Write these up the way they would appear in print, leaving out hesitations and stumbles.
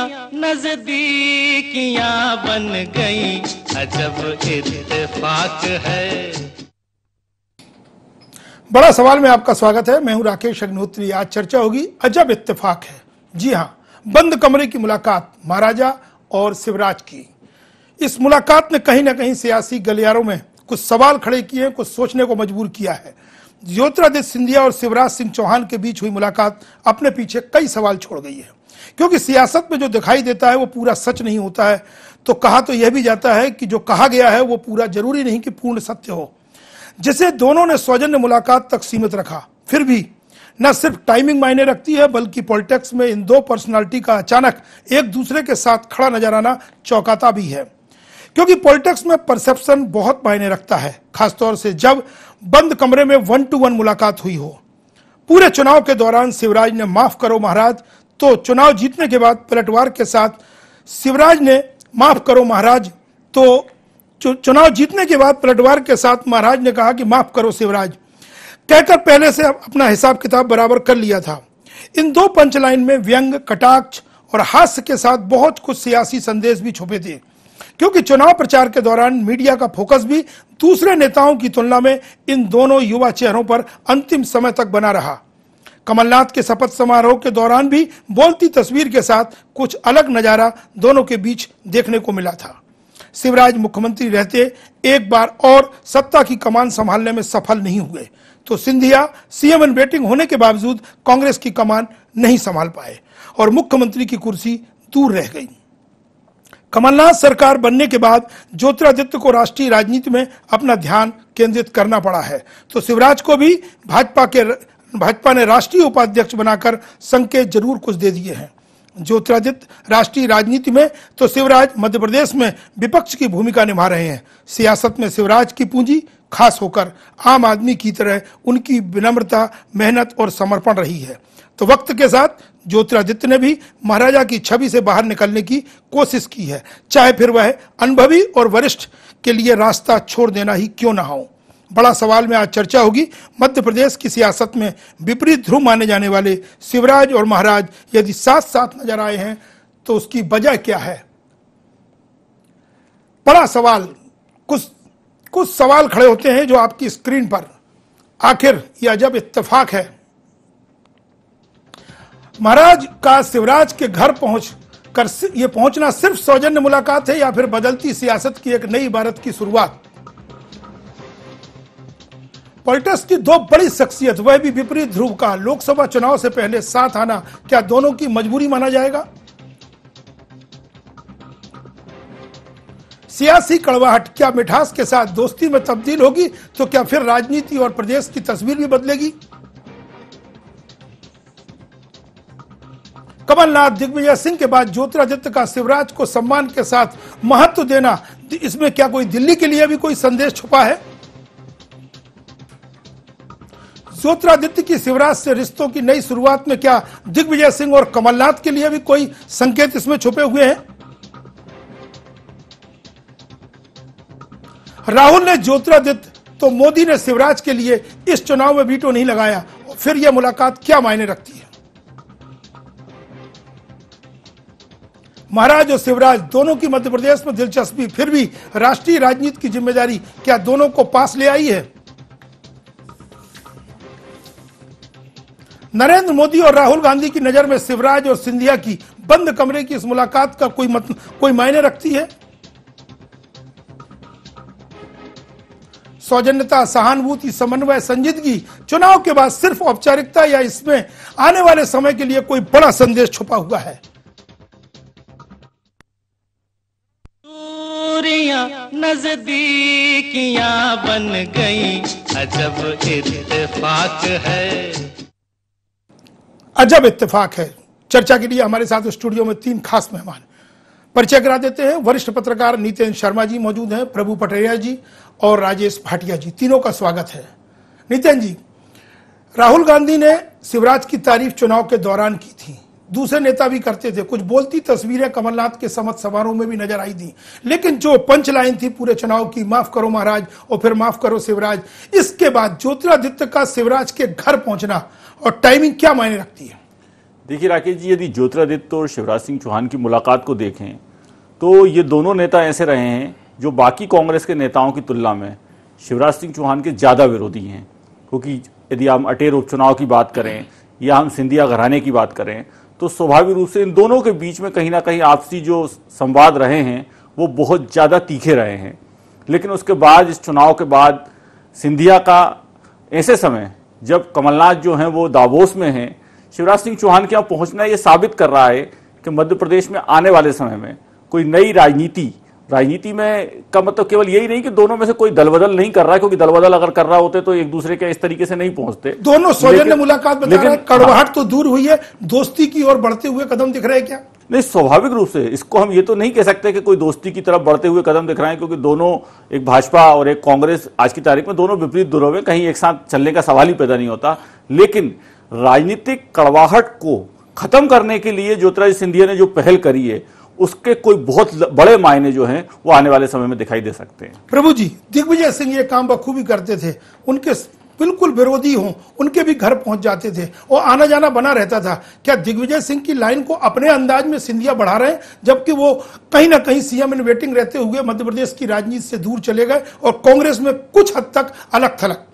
दूरियां नजदीकियां बन गई, अजब इत्तेफाक है। बड़ा सवाल में आपका स्वागत है। मैं हूं राकेश अग्निहोत्री। आज चर्चा होगी अजब इत्तेफाक है। जी हां, बंद कमरे की मुलाकात महाराजा और शिवराज की। इस मुलाकात ने कहीं ना कहीं सियासी गलियारों में कुछ सवाल खड़े किए, कुछ सोचने को मजबूर किया है। ज्योतिरादित्य सिंधिया और शिवराज सिंह चौहान के बीच हुई मुलाकात अपने पीछे कई सवाल छोड़ गई है, क्योंकि सियासत में जो दिखाई देता है वो पूरा सच नहीं होता है। तो कहा तो यह भी जाता है कि जो कहा गया है वो पूरा जरूरी नहीं कि पूर्ण सत्य हो। जिसे दोनों ने सौजन्य मुलाकात तक सीमित रखा, फिर भी न सिर्फ टाइमिंग मायने रखती है, बल्कि पॉलिटिक्स में इन दो पर्सनालिटी का अचानक एक दूसरे के साथ खड़ा नजर आना चौंकाता भी है। क्योंकि पॉलिटिक्स में परसेप्शन बहुत मायने रखता है, खासतौर से जब बंद कमरे में 1-to-1 मुलाकात हुई हो। पूरे चुनाव के दौरान शिवराज ने माफ करो महाराज, तो चुनाव जीतने के बाद पलटवार के साथ शिवराज ने माफ करो महाराज, तो चुनाव जीतने के बाद पलटवार के साथ महाराज ने कहा कि माफ करो शिवराज, कहकर पहले से अपना हिसाब किताब बराबर कर लिया था। इन दो पंचलाइन में व्यंग, कटाक्ष और हास्य के साथ बहुत कुछ सियासी संदेश भी छुपे थे, क्योंकि चुनाव प्रचार के दौरान मीडिया का फोकस भी दूसरे नेताओं की तुलना में इन दोनों युवा चेहरों पर अंतिम समय तक बना रहा। कमलनाथ के शपथ समारोह के दौरान भी बोलती तस्वीर के साथ कुछ अलग नजारा दोनों के बीच देखने को मिला था। शिवराज मुख्यमंत्री रहते एक बार और सत्ता की कमान संभालने में सफल नहीं हुए, तो सिंधिया सीएम इन वेटिंग होने के बावजूद कांग्रेस की कमान नहीं संभाल पाए और मुख्यमंत्री की कुर्सी दूर रह गई। कमलनाथ सरकार बनने के बाद ज्योतिरादित्य को राष्ट्रीय राजनीति में अपना ध्यान केंद्रित करना पड़ा है, तो शिवराज को भी भाजपा ने राष्ट्रीय उपाध्यक्ष बनाकर संकेत जरूर कुछ दे दिए हैं। ज्योतिरादित्य राष्ट्रीय राजनीति में तो शिवराज मध्य प्रदेश में विपक्ष की भूमिका निभा रहे हैं। सियासत में शिवराज की पूंजी खास होकर आम आदमी की तरह उनकी विनम्रता, मेहनत और समर्पण रही है। तो वक्त के साथ ज्योतिरादित्य ने भी महाराजा की छवि से बाहर निकलने की कोशिश की है, चाहे फिर वह अनुभवी और वरिष्ठ के लिए रास्ता छोड़ देना ही क्यों ना हो। बड़ा सवाल में आज चर्चा होगी मध्य प्रदेश की सियासत में विपरीत ध्रुव माने जाने वाले शिवराज और महाराज यदि साथ साथ नजर आए हैं तो उसकी वजह क्या है। बड़ा सवाल, कुछ सवाल खड़े होते हैं जो आपकी स्क्रीन पर। आखिर यह अजब इत्तेफाक है, महाराज का शिवराज के घर पहुंचना सिर्फ सौजन्य मुलाकात है या फिर बदलती सियासत की एक नई इबारत की शुरुआत। पॉलिटिक्स की दो बड़ी शख्सियत, वह भी विपरीत ध्रुव का, लोकसभा चुनाव से पहले साथ आना क्या दोनों की मजबूरी माना जाएगा? सियासी कड़वाहट क्या मिठास के साथ दोस्ती में तब्दील होगी? तो क्या फिर राजनीति और प्रदेश की तस्वीर भी बदलेगी? कमलनाथ, दिग्विजय सिंह के बाद ज्योतिरादित्य का शिवराज को सम्मान के साथ महत्व देना, इसमें क्या कोई दिल्ली के लिए भी कोई संदेश छुपा है? ज्योतिरादित्य की शिवराज से रिश्तों की नई शुरुआत में क्या दिग्विजय सिंह और कमलनाथ के लिए भी कोई संकेत इसमें छुपे हुए हैं? राहुल ने ज्योतिरादित्य तो मोदी ने शिवराज के लिए इस चुनाव में वीटो नहीं लगाया, फिर यह मुलाकात क्या मायने रखती है? महाराज और शिवराज दोनों की मध्य प्रदेश में दिलचस्पी, फिर भी राष्ट्रीय राजनीति की जिम्मेदारी क्या दोनों को पास ले आई है? नरेंद्र मोदी और राहुल गांधी की नजर में शिवराज और सिंधिया की बंद कमरे की इस मुलाकात का कोई मायने रखती है? सौजन्यता, सहानुभूति, समन्वय, संजीदगी चुनाव के बाद सिर्फ औपचारिकता या इसमें आने वाले समय के लिए कोई बड़ा संदेश छुपा हुआ है? दूरियां नजदीकियां बन गई, अजब इत्तेफाक है। अजब इत्तेफाक है। चर्चा के लिए हमारे साथ स्टूडियो में तीन खास मेहमान, परिचय करा देते हैं। वरिष्ठ पत्रकार नितेन शर्मा जी मौजूद हैं, प्रभु पटेरिया जी और राजेश भाटिया जी, तीनों का स्वागत है। नितेन जी, राहुल गांधी ने शिवराज की तारीफ चुनाव के दौरान की थी, दूसरे नेता भी करते थे, कुछ बोलती तस्वीरें कमलनाथ के समत समारोह में भी नजर आई थी, लेकिन जो पंच लाइन थी पूरे चुनाव की, माफ करो महाराज और फिर माफ करो शिवराज, इसके बाद ज्योतिरादित्य का शिवराज के घर पहुंचना और टाइमिंग क्या मायने रखती है? देखिए राकेश जी, यदि ज्योतिरादित्य और शिवराज सिंह चौहान की मुलाकात को देखें तो ये दोनों नेता ऐसे रहे हैं जो बाकी कांग्रेस के नेताओं की तुलना में शिवराज सिंह चौहान के ज़्यादा विरोधी हैं। क्योंकि यदि हम अटेर उपचुनाव की बात करें या हम सिंधिया घराने की बात करें तो स्वाभाविक रूप से इन दोनों के बीच में कहीं ना कहीं आपसी जो संवाद रहे हैं वो बहुत ज़्यादा तीखे रहे हैं। लेकिन उसके बाद, इस चुनाव के बाद, सिंधिया का ऐसे समय जब कमलनाथ जो हैं वो दावोस में हैं, शिवराज सिंह चौहान के यहाँ पहुंचना ये साबित कर रहा है कि मध्य प्रदेश में आने वाले समय में कोई नई राजनीति में का मतलब केवल यही नहीं कि दोनों में से कोई दल बदल नहीं कर रहा है, क्योंकि दल बदल अगर कर रहा होते तो एक दूसरे के इस तरीके से नहीं पहुंचते। दोनों सौजन्य मुलाकात बता रहे हैं, कड़वाहट तो दूर हुई है, दोस्ती की ओर बढ़ते हुए कदम दिख रहे हैं क्या? नहीं, स्वाभाविक रूप से इसको हम ये तो नहीं कह सकते कि कोई दोस्ती की तरफ बढ़ते हुए कदम दिख रहे हैं, क्योंकि दोनों, एक भाजपा और एक कांग्रेस आज की तारीख में दोनों विपरीत ध्रुव में, कहीं एक साथ चलने का सवाल ही पैदा नहीं होता। लेकिन राजनीतिक कड़वाहट को खत्म करने के लिए ज्योतिरादित्य सिंधिया ने जो पहल करी है उसके कोई बहुत बड़े मायने जो हैं वो आने वाले समय में दिखाई दे सकते हैं। प्रभु जी, दिग्विजय सिंह ये काम बखूबी करते थे, उनके बिल्कुल विरोधी हों उनके भी घर पहुंच जाते थे और आना जाना बना रहता था। क्या दिग्विजय सिंह की लाइन को अपने अंदाज में सिंधिया बढ़ा रहे हैं, जबकि वो कहीं ना कहीं सीएम इन वेटिंग रहते हुए मध्य प्रदेश की राजनीति से दूर चले गए और कांग्रेस में कुछ हद तक अलग थलग?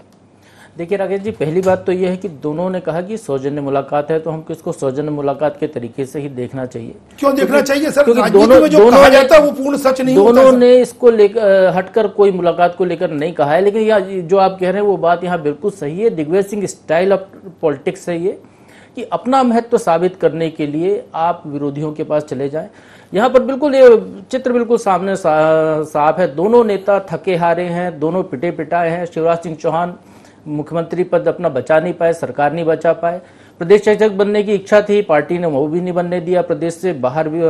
देखिए राकेश जी, पहली बात तो यह है कि दोनों ने कहा कि सौजन्य मुलाकात है, तो हमको इसको सौजन्य मुलाकात के तरीके से ही देखना चाहिए। क्यों देखना चाहिए सर? क्योंकि राजनीति में जो कहा जाता है वो पूर्ण सच नहीं होता। दोनों ने इसको लेकर हटकर कोई मुलाकात को लेकर नहीं कहा है, लेकिन यह जो आप कह रहे हैं वो बात यहाँ बिल्कुल सही है। Digvijaya Singh style of politics है ये कि अपना महत्व साबित करने के लिए आप विरोधियों के पास चले जाएं। यहाँ पर बिल्कुल ये चित्र बिल्कुल सामने साफ है। दोनों नेता थके हारे हैं, दोनों पिटे पिटाए हैं। शिवराज सिंह चौहान मुख्यमंत्री पद अपना बचा नहीं पाए, सरकार नहीं बचा पाए। प्रदेश अध्यक्ष बनने की इच्छा थी, पार्टी ने वो भी नहीं बनने दिया, प्रदेश से बाहर भी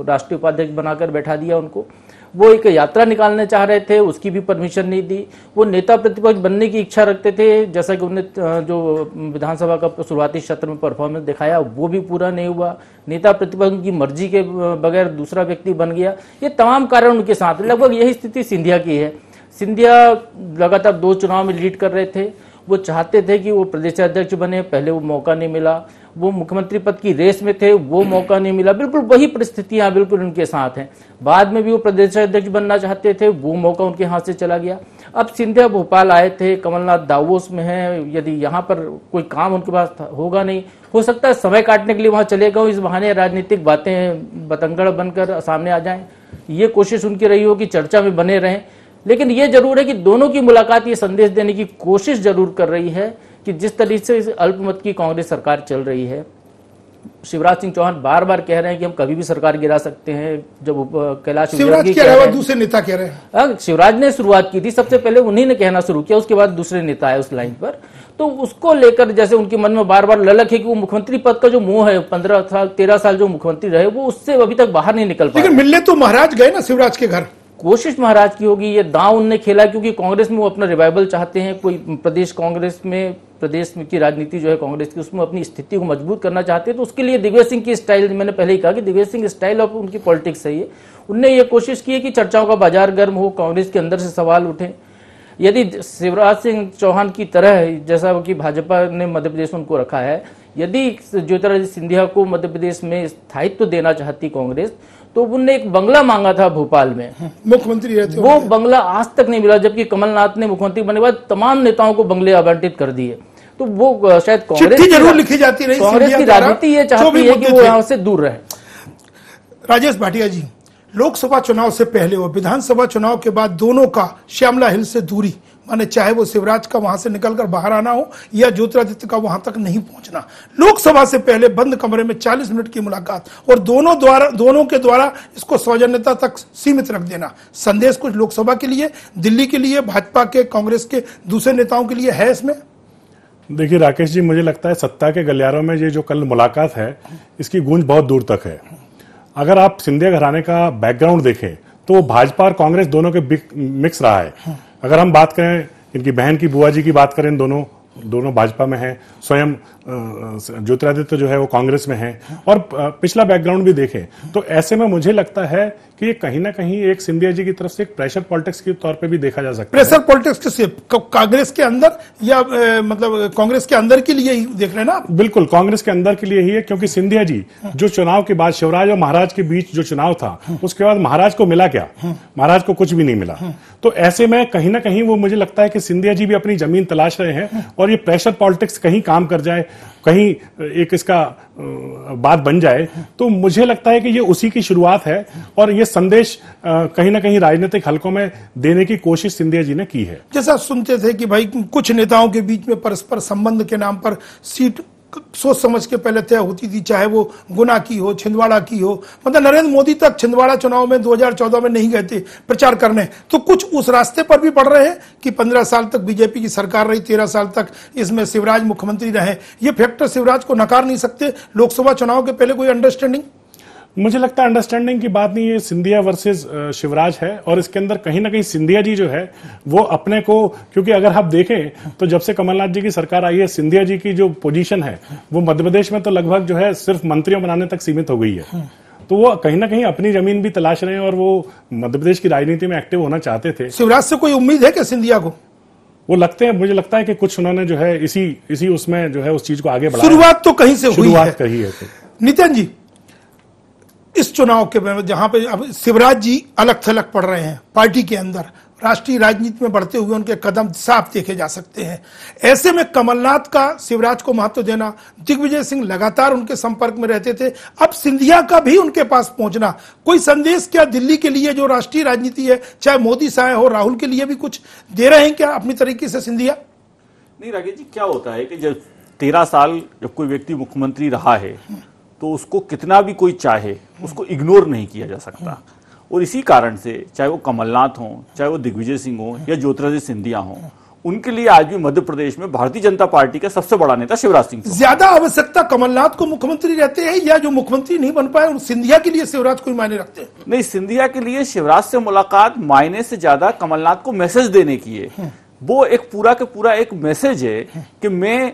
राष्ट्रीय उपाध्यक्ष बनाकर बैठा दिया उनको। वो एक यात्रा निकालने चाह रहे थे, उसकी भी परमिशन नहीं दी। वो नेता प्रतिपक्ष बनने की इच्छा रखते थे, जैसा कि उन्हें जो विधानसभा का शुरुआती सत्र में परफॉर्मेंस दिखाया वो भी पूरा नहीं हुआ। नेता प्रतिपक्ष की मर्जी के बगैर दूसरा व्यक्ति बन गया। ये तमाम कारण उनके साथ, लगभग यही स्थिति सिंधिया की है। सिंधिया लगातार 2 चुनाव में लीड कर रहे थे, वो चाहते थे कि वो प्रदेश अध्यक्ष बने, पहले वो मौका नहीं मिला। वो मुख्यमंत्री पद की रेस में थे, वो मौका नहीं मिला। बिल्कुल वही परिस्थितियां बिल्कुल उनके साथ हैं। बाद में भी वो प्रदेश अध्यक्ष बनना चाहते थे, वो मौका उनके हाथ से चला गया। अब सिंधिया भोपाल आए थे, कमलनाथ दावोस में हैं, यदि यहाँ पर कोई काम उनके पास होगा नहीं, हो सकता है समय काटने के लिए वहां चले गए, इस बहाने राजनीतिक बातें बतंगड़ बनकर सामने आ जाएं। ये कोशिश उनकी रही हो कि चर्चा में बने रहें। लेकिन ये जरूर है कि दोनों की मुलाकात ये संदेश देने की कोशिश जरूर कर रही है कि जिस तरीके से अल्पमत की कांग्रेस सरकार चल रही है, शिवराज सिंह चौहान बार बार कह रहे हैं कि हम कभी भी सरकार गिरा सकते हैं। जब कैलाश शिवराज के अलावा दूसरे नेता कह रहे हैं, शिवराज ने शुरुआत की थी, सबसे पहले उन्हीं ने कहना शुरू किया, उसके बाद दूसरे नेता आए उस लाइन पर। तो उसको लेकर जैसे उनके मन में बार बार ललक है कि वो मुख्यमंत्री पद का जो मोह है, 15 साल 13 साल जो मुख्यमंत्री रहे, वो उससे अभी तक बाहर नहीं निकल पाए। लेकिन मिलने तो महाराज गए ना शिवराज के घर। कोशिश महाराज की होगी, ये दांव उनने खेला क्योंकि कांग्रेस में वो अपना रिवाइवल चाहते हैं। कोई प्रदेश कांग्रेस में, प्रदेश की राजनीति जो है कांग्रेस की, उसमें अपनी स्थिति को मजबूत करना चाहते हैं। तो उसके लिए दिग्विजय सिंह की स्टाइल, मैंने पहले ही कहा कि दिग्विजय सिंह स्टाइल ऑफ उनकी पॉलिटिक्स है ये। उनने ये कोशिश की है कि चर्चाओं का बाजार गर्म हो, कांग्रेस के अंदर से सवाल उठे। यदि शिवराज सिंह चौहान की तरह, जैसा कि भाजपा ने मध्य प्रदेश में उनको रखा है, यदि ज्योतिरादित्य सिंधिया को मध्य प्रदेश में स्थायित्व देना चाहती कांग्रेस, तो उनने एक बंगला मांगा था भोपाल में, मुख्यमंत्री रहते, वो बंगला आज तक नहीं मिला। जबकि कमलनाथ ने मुख्यमंत्री बनने के बाद तमाम नेताओं को बंगले आवंटित कर दिए। तो वो शायद कांग्रेस जरूर लिखी जाती रही, कांग्रेस की राजनीति ये चाहती है कि वो यहाँ से दूर रहे। राजेश भाटिया जी, लोकसभा चुनाव से पहले और विधानसभा चुनाव के बाद दोनों का श्यामला हिल से दूरी, माने चाहे वो शिवराज का वहां से निकलकर बाहर आना हो या ज्योतिरादित्य का वहां तक नहीं पहुंचना, लोकसभा से पहले बंद कमरे में 40 मिनट की मुलाकात और दोनों के द्वारा इसको सौजन्यता तक सीमित रख देना, संदेश कुछ लोकसभा के लिए, दिल्ली के लिए, भाजपा के, कांग्रेस के दूसरे नेताओं के लिए है इसमें? देखिए राकेश जी, मुझे लगता है सत्ता के गलियारों में ये जो कल मुलाकात है, इसकी गूंज बहुत दूर तक है। अगर आप सिंधिया घराने का बैकग्राउंड देखें तो भाजपा और कांग्रेस दोनों के मिक्स रहा है। अगर हम बात करें, इनकी बहन की बुआ जी की बात करें, दोनों दोनों भाजपा में हैं, स्वयं ज्योतिरादित्य जो है वो कांग्रेस में है, और पिछला बैकग्राउंड भी देखें तो ऐसे में मुझे लगता है कि ये कहीं ना कहीं एक सिंधिया जी की तरफ से एक प्रेशर पॉलिटिक्स के तौर पे भी देखा जा सकता है। प्रेशर पॉलिटिक्स किससे, कांग्रेस के अंदर या मतलब कांग्रेस के अंदर के लिए ही देख रहे हैं ना? बिल्कुल कांग्रेस के अंदर के लिए ही है, क्योंकि सिंधिया जी जो चुनाव के बाद शिवराज और महाराज के बीच जो चुनाव था उसके बाद महाराज को मिला क्या? महाराज को कुछ भी नहीं मिला। तो ऐसे में कहीं ना कहीं वो मुझे लगता है कि सिंधिया जी भी अपनी जमीन तलाश रहे हैं, और ये प्रेशर पॉलिटिक्स कहीं काम कर जाए, कहीं एक इसका बात बन जाए, तो मुझे लगता है कि ये उसी की शुरुआत है, और ये संदेश कहीं ना कहीं राजनीतिक हलकों में देने की कोशिश सिंधिया जी ने की है। जैसा सुनते थे कि भाई कुछ नेताओं के बीच में परस्पर संबंध के नाम पर सीट सोच समझ के पहले तय होती थी, चाहे वो गुना की हो, छिंदवाड़ा की हो। मतलब नरेंद्र मोदी तक छिंदवाड़ा चुनाव में 2014 में नहीं गए थे प्रचार करने, तो कुछ उस रास्ते पर भी बढ़ रहे हैं कि 15 साल तक बीजेपी की सरकार रही, 13 साल तक इसमें शिवराज मुख्यमंत्री रहे। ये फैक्टर शिवराज को नकार नहीं सकते लोकसभा चुनाव के पहले? कोई अंडरस्टैंडिंग? मुझे लगता है अंडरस्टैंडिंग की बात नहीं, ये सिंधिया वर्सेस शिवराज है, और इसके अंदर कहीं ना कहीं सिंधिया जी जो है वो अपने को, क्योंकि अगर आप देखें तो जब से कमलनाथ जी की सरकार आई है, सिंधिया जी की जो पोजीशन है वो मध्य प्रदेश में तो लगभग जो है सिर्फ मंत्रियों बनाने तक सीमित हो गई है। तो वो कहीं ना कहीं अपनी जमीन भी तलाश रहे हैं, और वो मध्य प्रदेश की राजनीति में एक्टिव होना चाहते थे। शिवराज से कोई उम्मीद है क्या सिंधिया को? वो लगते हैं, मुझे लगता है कि कुछ उन्होंने जो है इसी उसमें जो है उस चीज को आगे बढ़ाया। शुरुआत तो कहीं से हुई है। शुरुआत कही है। नितिन जी, इस चुनाव के जहां पे अब शिवराज जी अलग थलग पड़ रहे हैं पार्टी के अंदर, राष्ट्रीय राजनीति में बढ़ते हुए उनके कदम साफ देखे जा सकते हैं। ऐसे में कमलनाथ का शिवराज को महत्व देना, दिग्विजय सिंह लगातार उनके संपर्क में रहते थे, अब सिंधिया का भी उनके पास पहुंचना, कोई संदेश क्या दिल्ली के लिए जो राष्ट्रीय राजनीति है, चाहे मोदी साहब हो, राहुल के लिए भी कुछ दे रहे हैं क्या अपनी तरीके से सिंधिया? नहीं राकेश जी, क्या होता है कि जब 13 साल जब कोई व्यक्ति मुख्यमंत्री रहा है तो उसको कितना भी कोई चाहे उसको इग्नोर नहीं किया जा सकता, और इसी कारण से चाहे वो कमलनाथ हो, चाहे वो दिग्विजय सिंह हो या ज्योतिरादित्य सिंधिया हो, उनके लिए आज भी मध्य प्रदेश में भारतीय जनता पार्टी का सबसे बड़ा नेता शिवराज सिंह। ज्यादा आवश्यकता कमलनाथ को मुख्यमंत्री रहते हैं, या जो मुख्यमंत्री नहीं बन पाए सिंधिया के लिए शिवराज कोई मायने रखते हैं? नहीं, सिंधिया के लिए शिवराज से मुलाकात मायने से ज्यादा कमलनाथ को मैसेज देने की है। वो एक पूरा के पूरा एक मैसेज है कि मैं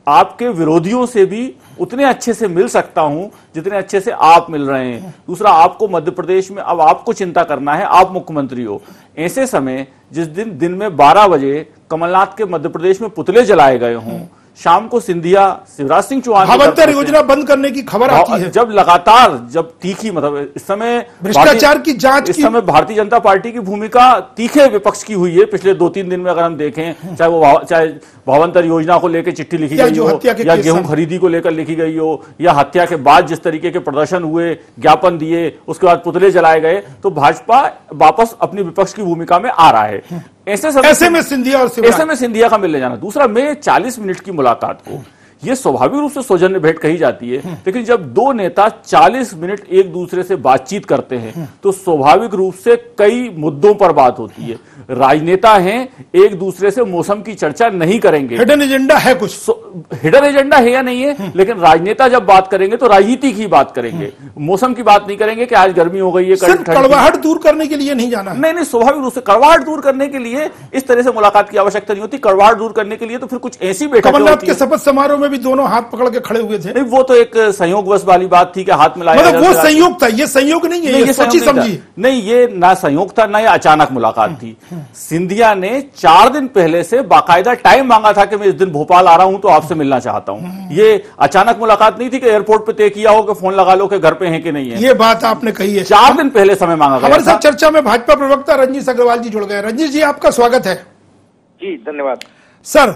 आपके विरोधियों से भी उतने अच्छे से मिल सकता हूं जितने अच्छे से आप मिल रहे हैं। दूसरा, आपको मध्य प्रदेश में अब आपको चिंता करना है, आप मुख्यमंत्री हो। ऐसे समय जिस दिन में 12 बजे कमलनाथ के मध्य प्रदेश में पुतले जलाए गए हों, शाम को सिंधिया शिवराज सिंह चौहान भावंतर योजना बंद करने की खबर आती है, जब लगातार जब तीखी, मतलब इस समय भ्रष्टाचार की जांच, इस समय भारतीय जनता पार्टी की भूमिका तीखे विपक्ष की हुई है पिछले 2-3 दिन में। अगर हम देखें, चाहे भावंतर योजना को लेकर चिट्ठी लिखी गई हो, या गेहूं खरीदी को लेकर लिखी गई हो, या हत्या के बाद जिस तरीके के प्रदर्शन हुए, ज्ञापन दिए, उसके बाद पुतले जलाए गए, तो भाजपा वापस अपनी विपक्ष की भूमिका में आ रहा है। ऐसे में सिंधिया का मिलने जाना। दूसरा, मैं 40 मिनट की मुलाकात को ये स्वाभाविक रूप से सौजन्य भेंट कही जाती है, लेकिन जब दो नेता 40 मिनट एक दूसरे से बातचीत करते हैं तो स्वाभाविक रूप से कई मुद्दों पर बात होती है। राजनेता हैं, एक दूसरे से मौसम की चर्चा नहीं करेंगे। हिडन एजेंडा है कुछ, हिडन एजेंडा है या नहीं है, लेकिन राजनेता जब बात करेंगे तो राजनीति की बात करेंगे, मौसम की बात नहीं करेंगे कि आज गर्मी हो गई है, सिर्फ कड़वाहट दूर करने के लिए नहीं जाना। नहीं, स्वाभाविक रूप से कड़वाहट दूर करने के लिए इस तरह से मुलाकात की आवश्यकता नहीं होती। कड़वाहट दूर करने के लिए तो फिर कुछ ऐसी बैठक। कमलनाथ के शपथ समारोह में भी दोनों हाथ पकड़ के खड़े हुए थे। नहीं, वो तो एक संयोगवश वाली बात थी कि हाथ मिलाया, मतलब वो संयोग था, ये संयोग नहीं है, ये सोची समझी। नहीं, ये ना संयोग था ना ये अचानक मुलाकात थी। सिंधिया ने 4 दिन पहले से बाकायदा टाइम मांगा था कि मैं इस दिन भोपाल आ रहा हूं तो आपसे मिलना चाहता हूं। ये अचानक मुलाकात नहीं थी कि एयरपोर्ट पे तय किया हो कि फोन लगा लो कि घर पे हैं कि नहीं है। ये बात आपने कही है, 4 दिन पहले समय मांगा गया। हमारे साथ चर्चा में भाजपा प्रवक्ता रंजीत अग्रवाल जी जुड़ गए। रंजीत जी, आपका स्वागत है। जी धन्यवाद सर।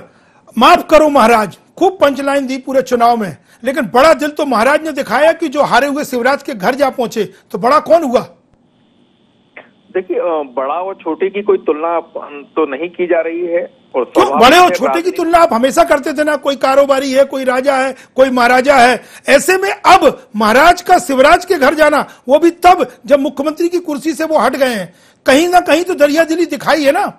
माफ करो महाराज, खूब पंचलाइन दी पूरे चुनाव में, लेकिन बड़ा दिल तो महाराज ने दिखाया कि जो हारे हुए शिवराज के घर जा पहुंचे। तो बड़ा कौन हुआ? देखिए, बड़ा और छोटे की कोई तुलना तो नहीं की जा रही है। और तो बड़े और छोटे की तुलना आप हमेशा करते थे ना, कोई कारोबारी है, कोई राजा है, कोई महाराजा है। ऐसे में अब महाराज का शिवराज के घर जाना, वो भी तब जब मुख्यमंत्री की कुर्सी से वो हट गए हैं, कहीं ना कहीं तो दरियादिली दिखाई है ना।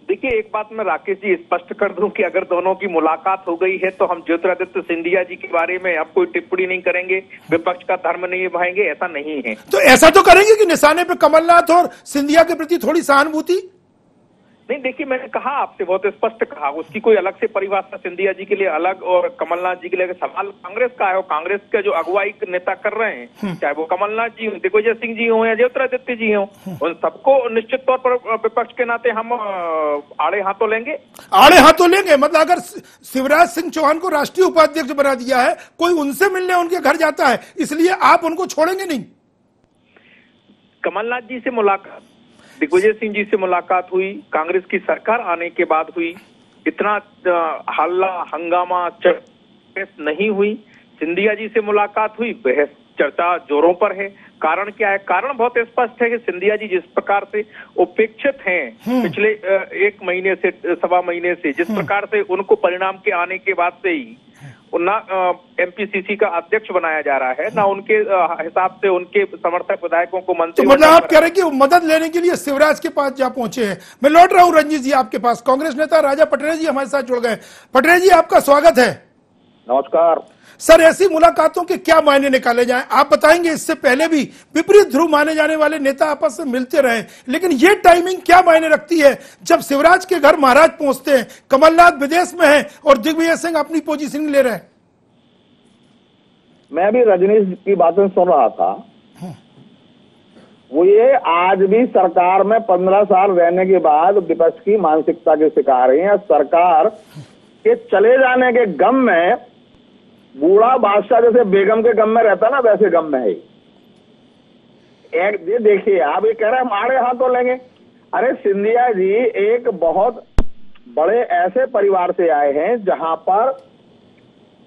देखिए, एक बात मैं राकेश जी स्पष्ट कर दूं कि अगर दोनों की मुलाकात हो गई है तो हम ज्योतिरादित्य सिंधिया जी के बारे में अब कोई टिप्पणी नहीं करेंगे, विपक्ष का धर्म नहीं निभाएंगे, ऐसा नहीं है। तो ऐसा तो करेंगे कि निशाने पे कमलनाथ और सिंधिया के प्रति थोड़ी सहानुभूति। नहीं, देखिए मैंने कहा आपसे, बहुत स्पष्ट कहा, उसकी कोई अलग से परिभाषा सिंधिया जी के लिए अलग और कमलनाथ जी के लिए। सवाल कांग्रेस का है, और कांग्रेस के जो अगुवाई नेता कर रहे हैं, चाहे वो कमलनाथ जी हो, दिग्विजय सिंह जी हो या ज्योतिरादित्य जी हो, उन सबको निश्चित तौर पर विपक्ष के नाते हम आड़े हाथों लेंगे। आड़े हाथों लेंगे मतलब अगर शिवराज सिंह चौहान को राष्ट्रीय उपाध्यक्ष बना दिया है, कोई उनसे मिलने उनके घर जाता है, इसलिए आप उनको छोड़ेंगे नहीं? कमलनाथ जी से मुलाकात, दिग्विजय सिंह जी से मुलाकात हुई, कांग्रेस की सरकार आने के बाद हुई, इतना हल्ला हंगामा चर्चा नहीं हुई। सिंधिया जी से मुलाकात हुई, बहस चर्चा जोरों पर है। कारण क्या है? कारण बहुत स्पष्ट है कि सिंधिया जी जिस प्रकार से उपेक्षित हैं पिछले एक महीने से, सवा महीने से, जिस प्रकार से उनको परिणाम के आने के बाद से ही ना एमपीसीसी का अध्यक्ष बनाया जा रहा है, ना उनके हिसाब से उनके समर्थक विधायकों को मंत्री। तो मतलब आप कह रहे हैं कि मदद लेने के लिए शिवराज के पास जा पहुंचे हैं। मैं लौट रहा हूं रंजीत जी आपके पास। कांग्रेस नेता राजा पटरे जी हमारे साथ जुड़ गए। पटरे जी आपका स्वागत है। नमस्कार सर, ऐसी मुलाकातों के क्या मायने निकाले जाएं? आप बताएंगे, इससे पहले भी विपरीत ध्रुव माने जाने वाले नेता आपस में मिलते रहे, लेकिन ये टाइमिंग क्या मायने रखती है जब शिवराज के घर महाराज पहुंचते हैं, कमलनाथ विदेश में है और दिग्विजय सिंह अपनी पोजीशन ले रहे हैं? मैं भी रजनीश की बातें सुन रहा था। वो ये आज भी सरकार में 15 साल रहने के बाद विपक्ष की मानसिकता के शिकार है। सरकार के चले जाने के गम में बूढ़ा बादशाह जैसे बेगम के गम में रहता ना, वैसे गम में है। एक ये देखिए, आप ये कह रहे हैं हम आड़े हाथों लेंगे। अरे सिंधिया जी एक बहुत बड़े ऐसे परिवार से आए हैं जहां पर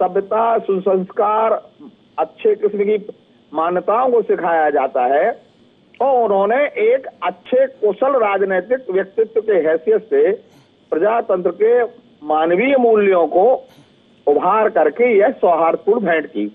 सभ्यता, सुसंस्कार, अच्छे किस्म की मान्यताओं को सिखाया जाता है, और उन्होंने एक अच्छे कुशल राजनीतिक व्यक्तित्व के हैसियत से प्रजातंत्र के मानवीय मूल्यों को उभार करके यह सौहार्दपूर्ण भेंट की।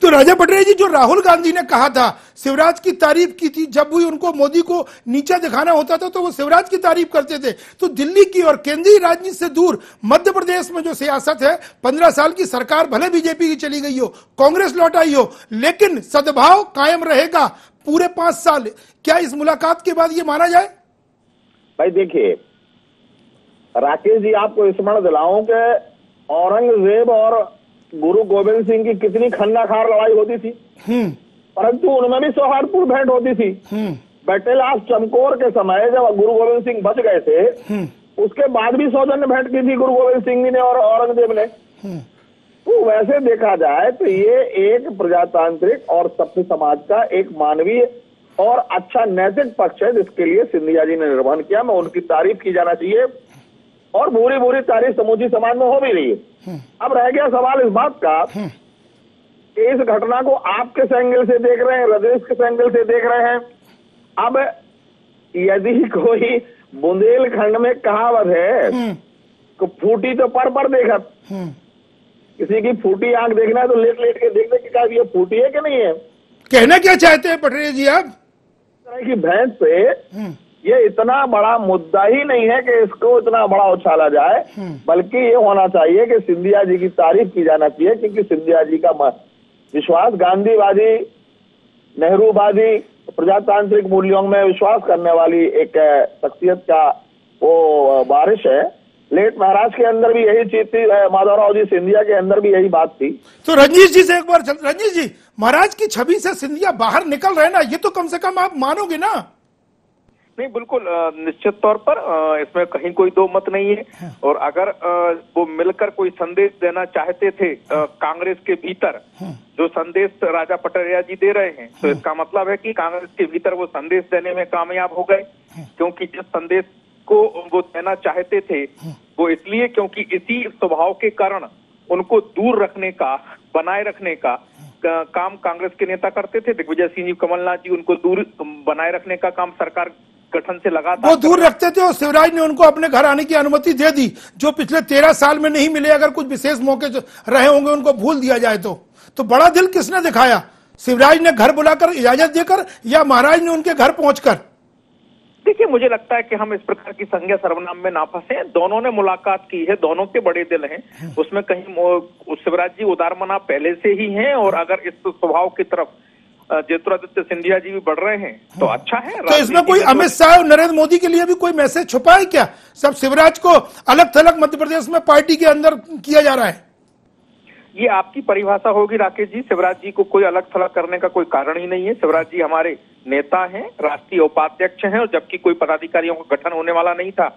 तो राजा पटरे जी, जो राहुल गांधी ने कहा था, शिवराज की तारीफ की थी, जब भी उनको मोदी को नीचा दिखाना होता था तो वो शिवराज की तारीफ करते थे। तो दिल्ली की और केंद्रीय राजनीति से दूर मध्य प्रदेश में जो सियासत है, 15 साल की सरकार भले बीजेपी की चली गई हो, कांग्रेस लौट आई हो, लेकिन सद्भाव कायम रहेगा पूरे 5 साल। क्या इस मुलाकात के बाद ये माना जाए? भाई देखिए राकेश जी, आपको स्मरण दिलाऊं कि औरंगजेब और गुरु गोविंद सिंह की कितनी खन्नाखार लड़ाई होती थी, परंतु उनमें भी सौहार्दपूर्ण भेंट होती थी। बैटल ऑफ चमकौर के समय जब गुरु गोविंद सिंह बच गए थे, उसके बाद भी सौजन्य भेंट की थी गुरु गोविंद सिंह जी ने और औरंगजेब ने। तो वैसे देखा जाए तो ये एक प्रजातांत्रिक और सभ्य समाज का एक मानवीय और अच्छा नैतिक पक्ष है, जिसके लिए सिंधिया जी ने निर्वहन किया। मैं उनकी तारीफ की जाना चाहिए, और बुरी बुरी तारीफ समूची समाज में हो भी रही है। अब रह गया सवाल इस बात का कि इस घटना को आप किस एंगल से देख रहे हैं, रजनीश किस एंगल से देख रहे हैं। अब यदि कोई बुंदेलखंड में कहावत है कि फूटी तो पर देखा, किसी की फूटी आंख देखना है तो लेट लेट के देखने की, क्या ये फूटी है कि नहीं है। कहना क्या चाहते हैं पटरे जी आप? इस तरह की भैंस पे ये इतना बड़ा मुद्दा ही नहीं है कि इसको इतना बड़ा उछाला जाए, बल्कि ये होना चाहिए कि सिंधिया जी की तारीफ की जाना चाहिए, क्योंकि सिंधिया जी का विश्वास गांधीवादी, नेहरूवादी, प्रजातांत्रिक मूल्यों में विश्वास करने वाली एक शख्सियत का वो बारिश है। लेट महाराज के अंदर भी यही चीज थी, माधवराव जी सिंधिया के अंदर भी यही बात थी। तो रंजीत जी से एक बार, रंजीत जी, महाराज की छवि से सिंधिया बाहर निकल रहे ना, ये तो कम से कम आप मानोगे ना? नहीं, बिल्कुल निश्चित तौर पर इसमें कहीं कोई दो मत नहीं है। और अगर वो मिलकर कोई संदेश देना चाहते थे कांग्रेस के भीतर, जो संदेश राजा पटरिया जी दे रहे हैं, तो इसका मतलब है कि कांग्रेस के भीतर वो संदेश देने में कामयाब हो गए। क्योंकि जिस संदेश को वो देना चाहते थे वो इसलिए क्योंकि इसी स्वभाव के कारण उनको दूर रखने का, बनाए रखने का काम कांग्रेस के नेता करते थे। दिग्विजय सिंह जी, कमलनाथ जी, उनको दूर बनाए रखने का काम सरकार गठन से लगातार वो दूर रखते थे, और शिवराज ने उनको अपने घर आने की अनुमति दे दी, जो पिछले 13 साल में नहीं मिले। अगर कुछ विशेष मौके रहे होंगे उनको भूल दिया जाए तो बड़ा दिल किसने दिखाया? शिवराज ने घर बुलाकर इजाजत देकर, या महाराज ने उनके घर पहुंचकर? देखिए, मुझे लगता है कि हम इस प्रकार की संज्ञा सर्वनाम में ना फंसे। दोनों ने मुलाकात की है, दोनों के बड़े दिल हैं, उसमें कहीं शिवराज जी उदारमना पहले से ही हैं, और अगर इस स्वभाव की तरफ ज्योतिरादित्य सिंधिया जी भी बढ़ रहे हैं, तो अच्छा है। तो इसमें कोई अमित शाह और नरेंद्र मोदी के लिए भी कोई मैसेज छुपा है क्या? सब शिवराज को अलग थलग मध्य प्रदेश में पार्टी के अंदर किया जा रहा है। ये आपकी परिभाषा होगी राकेश जी। शिवराज जी को कोई अलग थलग करने का कोई कारण ही नहीं है। शिवराज जी हमारे नेता हैं, राष्ट्रीय उपाध्यक्ष हैं, और जबकि कोई पदाधिकारियों का गठन होने वाला नहीं था,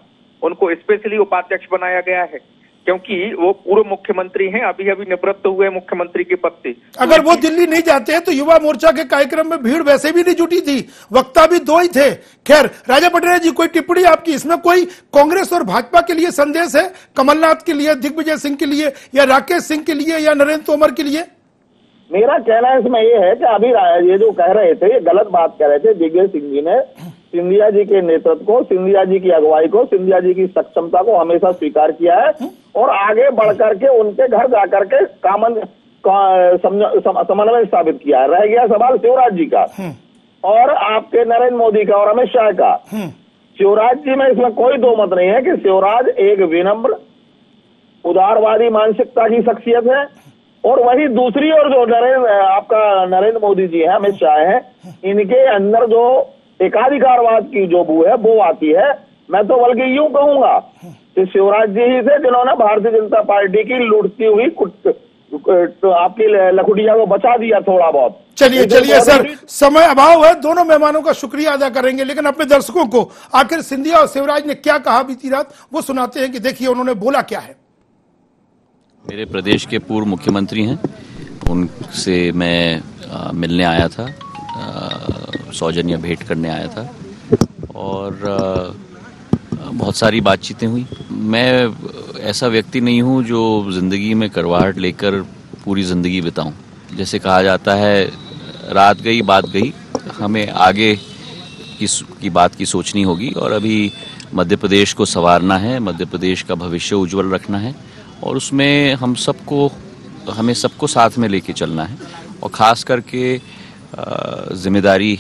उनको स्पेशली उपाध्यक्ष बनाया गया है क्योंकि वो पूर्व मुख्यमंत्री हैं, अभी अभी निवृत्त हुए मुख्यमंत्री के पद से। अगर वो दिल्ली नहीं जाते हैं तो युवा मोर्चा के कार्यक्रम में भीड़ वैसे भी नहीं जुटी थी, वक्ता भी दो ही थे। खैर, राजा पटरेल जी, कोई टिप्पणी आपकी? इसमें कोई कांग्रेस और भाजपा के लिए संदेश है, कमलनाथ के लिए, दिग्विजय सिंह के लिए, या राकेश सिंह के लिए, या नरेंद्र तोमर के लिए? मेरा कहना इसमें ये है कि अभी ये जो कह रहे थे, ये गलत बात कह रहे थे। दिग्विजय सिंह जी ने सिंधिया जी के नेतृत्व को, सिंधिया जी की अगुवाई को, सिंधिया जी की सक्षमता को हमेशा स्वीकार किया है और आगे बढ़कर के उनके घर जाकर के समन्वय स्थापित किया है। रह गया सवाल शिवराज जी का और आपके नरेंद्र मोदी का और अमित शाह का। शिवराज जी में इसमें कोई दो मत नहीं है कि शिवराज एक विनम्र उदारवादी मानसिकता की शख्सियत है, और वही दूसरी ओर जो नरेंद्र मोदी जी है, अमित शाह है, इनके अंदर जो एकाधिकारवाद की जो बू है वो आती है। मैं तो बल्कि यूं कहूंगा कि शिवराज जी ही थे जिन्होंने भारतीय जनता पार्टी की लूटती हुई तो आपकी लखुटिया को बचा दिया थोड़ा बहुत। चलिए सर, समय अभाव है, दोनों मेहमानों का शुक्रिया अदा करेंगे, लेकिन अपने दर्शकों को आखिर सिंधिया और शिवराज ने क्या कहा बीती रात वो सुनाते हैं कि देखिए उन्होंने बोला क्या है। मेरे प्रदेश के पूर्व मुख्यमंत्री हैं, उनसे मैं मिलने आया था, सौजन्य भेंट करने आया था और बहुत सारी बातचीतें हुई। मैं ऐसा व्यक्ति नहीं हूं जो जिंदगी में करवाहट लेकर पूरी जिंदगी बिताऊं। जैसे कहा जाता है, रात गई बात गई, हमें आगे की बात की सोचनी होगी और अभी मध्य प्रदेश को संवारना है, मध्य प्रदेश का भविष्य उज्जवल रखना है और उसमें हमें सबको साथ में लेके चलना है। और ख़ास करके जिम्मेदारी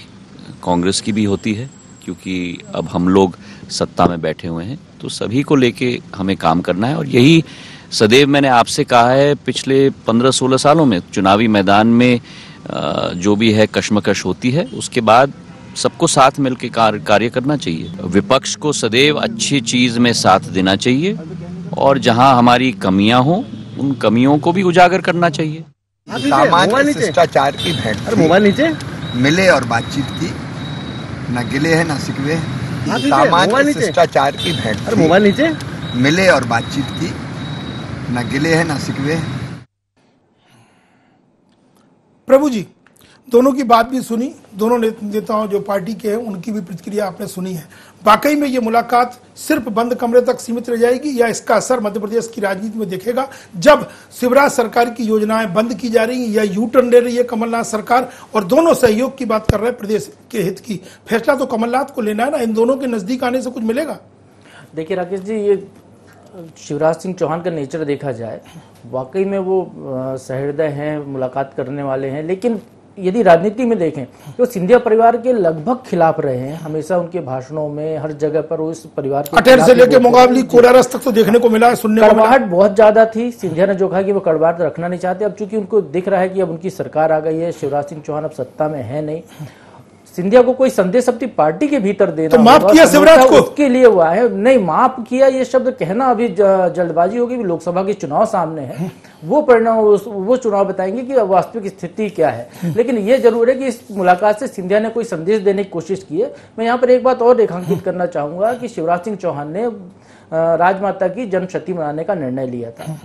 कांग्रेस की भी होती है क्योंकि अब हम लोग सत्ता में बैठे हुए हैं, तो सभी को लेके हमें काम करना है। और यही सदैव मैंने आपसे कहा है, पिछले 15-16 सालों में चुनावी मैदान में जो भी है कश्मकश होती है, उसके बाद सबको साथ मिलकर कार्य करना चाहिए। विपक्ष को सदैव अच्छी चीज़ में साथ देना चाहिए और जहां हमारी कमियां हो उन कमियों को भी उजागर करना चाहिए। सामान्य शिष्टाचार की भेंट मोबाइल नीचे मिले और बातचीत की, न गिले है न शिकवे। सामान्य शिष्टाचार की भेंट मोबाइल नीचे मिले और बातचीत की, न गिले है न शिकवे। प्रभु जी, दोनों की बात भी सुनी, दोनों नेताओं जो पार्टी के हैं उनकी भी प्रतिक्रिया आपने सुनी है। वाकई में ये मुलाकात सिर्फ बंद कमरे तक सीमित रह जाएगी या इसका असर मध्य प्रदेश की राजनीति में दिखेगा, जब शिवराज सरकार की योजनाएं बंद की जा रही हैं या यू टर्न ले रही है कमलनाथ सरकार, और दोनों सहयोग की बात कर रहे हैं प्रदेश के हित की। फैसला तो कमलनाथ को लेना है ना, इन दोनों के नजदीक आने से कुछ मिलेगा? देखिए राकेश जी, ये शिवराज सिंह चौहान का नेचर देखा जाए, वाकई में वो सहृदय हैं, मुलाकात करने वाले हैं, लेकिन यदि राजनीति में देखें तो सिंधिया परिवार के लगभग खिलाफ रहे हैं। हमेशा उनके भाषणों में हर जगह पर उस परिवार के अटेर से लेकर मुकाबली कोलारस तक तो देखने को मिला है, सुनने को मिला। कड़वाहट बहुत ज्यादा थी। सिंधिया ने जो कहा कि वो कड़वाहट रखना नहीं चाहते, अब चूंकि उनको दिख रहा है कि अब उनकी सरकार आ गई है, शिवराज सिंह चौहान अब सत्ता में है नहीं, सिंधिया को कोई संदेश अपनी पार्टी के भीतर देना, तो माफ किया शिवराज को, उसके लिए हुआ है। नहीं, माफ किया ये शब्द कहना अभी जल्दबाजी होगी। लोकसभा के चुनाव सामने है, वो परिणाम वो चुनाव बताएंगे कि वास्तविक स्थिति क्या है। लेकिन ये जरूर है कि इस मुलाकात से सिंधिया ने कोई संदेश देने की कोशिश की है। मैं यहाँ पर एक बात और रेखांकित करना चाहूंगा कि शिवराज सिंह चौहान ने राजमाता की जन्मशती मनाने का निर्णय लिया था।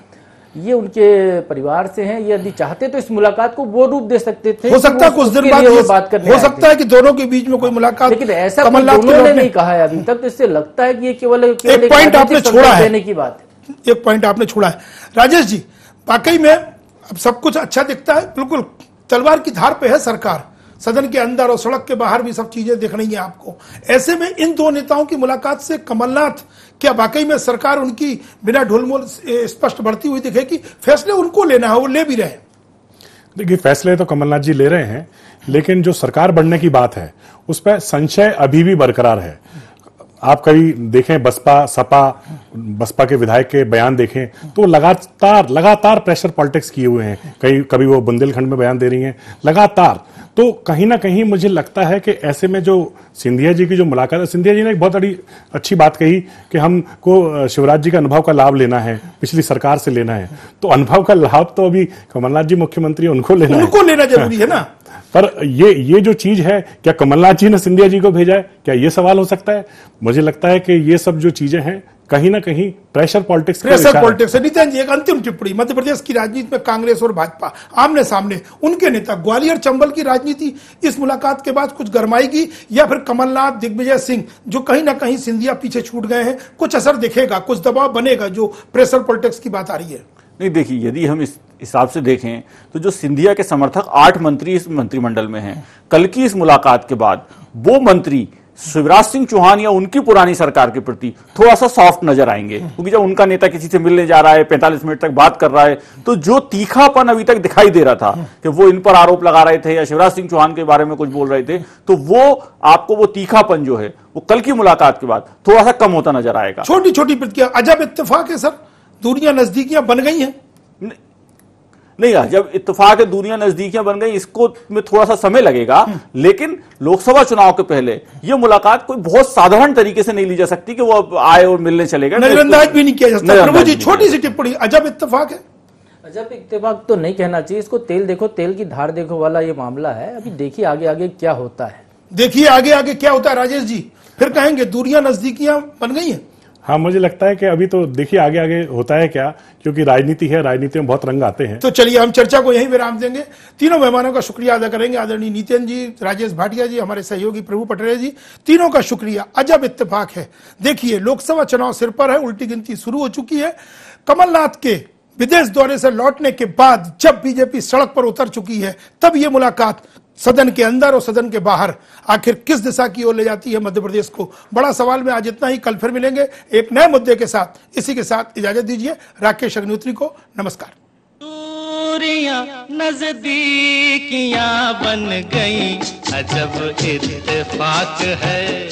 ये उनके परिवार से हैं, ये यदि चाहते तो इस मुलाकात को वो रूप दे सकते थे। हो सकता है कुछ दिन बाद ये बात करने हो सकता है कि दोनों के बीच में कोई मुलाकात, लेकिन ऐसा दोनों ने नहीं कहा है अभी तक, तो इससे लगता है कि ये केवल एक पॉइंट आपने छोड़ा है, देने की बात है। एक पॉइंट आपने छोड़ा है राजेश जी। वाकई में अब सब कुछ अच्छा दिखता है, बिल्कुल तलवार की धार पे है सरकार, सदन के अंदर और सड़क के बाहर भी सब चीजें दिखनी है आपको। ऐसे में इन दो नेताओं की मुलाकात से कमलनाथ, क्या वाकई में सरकार उनकी बिना ढुलमुल स्पष्ट बढ़ती हुई दिखेगी? फैसले उनको लेना है, वो ले भी रहे हैं। देखिए, फैसले तो कमलनाथ जी ले रहे हैं, लेकिन जो सरकार बढ़ने की बात है उस पर संशय अभी भी बरकरार है। आप कभी देखें बसपा के विधायक के बयान देखें तो लगातार प्रेशर पॉलिटिक्स किए हुए हैं। कभी वो बुंदेलखंड में बयान दे रही हैं लगातार। तो कहीं ना कहीं मुझे लगता है कि ऐसे में जो सिंधिया जी की जो मुलाकात है, सिंधिया जी ने एक बहुत बड़ी अच्छी बात कही कि हमको शिवराज जी का अनुभव का लाभ लेना है, पिछली सरकार से लेना है। तो अनुभव का लाभ तो अभी कमलनाथ जी मुख्यमंत्री उनको लेना जरूरी है ना। पर ये जो चीज है, क्या कमलनाथ जी ने सिंधिया जी को भेजा है, क्या ये सवाल हो सकता है? मुझे लगता है कि ये सब जो चीजें हैं कहीं ना कहीं प्रेशर पॉलिटिक्स है। नितिन जी, एक अंतिम टिप्पणी। मध्य प्रदेश की राजनीति में कांग्रेस और भाजपा आमने सामने, उनके नेता ग्वालियर चंबल की राजनीति इस मुलाकात के बाद कुछ गरमाएगी, या फिर कमलनाथ, दिग्विजय सिंह जो कहीं ना कहीं सिंधिया पीछे छूट गए हैं, कुछ असर दिखेगा, कुछ दबाव बनेगा, जो प्रेशर पॉलिटिक्स की बात आ रही है? नहीं, देखिए, यदि हम इस हिसाब से देखें तो जो सिंधिया के समर्थक 8 मंत्री इस मंत्रिमंडल में हैं, कल की इस मुलाकात के बाद वो मंत्री शिवराज सिंह चौहान या उनकी पुरानी सरकार के प्रति थोड़ा सा सॉफ्ट नजर आएंगे, क्योंकि जब उनका नेता किसी से मिलने जा रहा है, 45 मिनट तक बात कर रहा है, तो जो तीखापन अभी तक दिखाई दे रहा था कि वो इन पर आरोप लगा रहे थे या शिवराज सिंह चौहान के बारे में कुछ बोल रहे थे, तो वो आपको वो तीखापन जो है वो कल की मुलाकात के बाद थोड़ा सा कम होता नजर आएगा। छोटी छोटी प्रतिक्रिया, अजब इत्तेफाक है सर, दूरियां नजदीकियां बन गई हैं। नहीं, जब इत्तेफाक है, दूरियां नजदीकियां बन गई, इसको में थोड़ा सा समय लगेगा, लेकिन लोकसभा चुनाव के पहले यह मुलाकात कोई बहुत साधारण तरीके से नहीं ली जा सकती कि वो आए और मिलने चले गए। नजरअंदाज भी नहीं किया जा सकता। प्रभु जी, छोटी सी टिप्पणी, अजब इत्तेफाक है। अजब इत्तेफाक तो नहीं कहना चाहिए इसको, तेल देखो तेल की धार देखो वाला ये मामला है। अभी देखिए आगे आगे क्या होता है, देखिए आगे आगे क्या होता है। राजेश जी, फिर कहेंगे दूरियां नजदीकियां बन गई हैं। हाँ, मुझे लगता है कि अभी तो देखिए आगे आगे होता है क्या, क्योंकि राजनीति है, राजनीति में बहुत रंग आते हैं। तो चलिए हम चर्चा को यहीं विराम देंगे। तीनों मेहमानों का शुक्रिया अदा करेंगे, आदरणीय नितिन जी, राजेश भाटिया जी, हमारे सहयोगी प्रभु पटरे जी, तीनों का शुक्रिया। अजब इत्तेफाक है। देखिए, लोकसभा चुनाव सिर पर है, उल्टी गिनती शुरू हो चुकी है। कमलनाथ के विदेश दौरे से लौटने के बाद जब बीजेपी सड़क पर उतर चुकी है, तब ये मुलाकात सदन के अंदर और सदन के बाहर आखिर किस दिशा की ओर ले जाती है मध्य प्रदेश को, बड़ा सवाल में। आज इतना ही, कल फिर मिलेंगे एक नए मुद्दे के साथ। इसी के साथ इजाजत दीजिए राकेश अग्निहोत्री को। नमस्कार। दूरियां नजदीकियां बन गई, अजब इत्तेफाक है।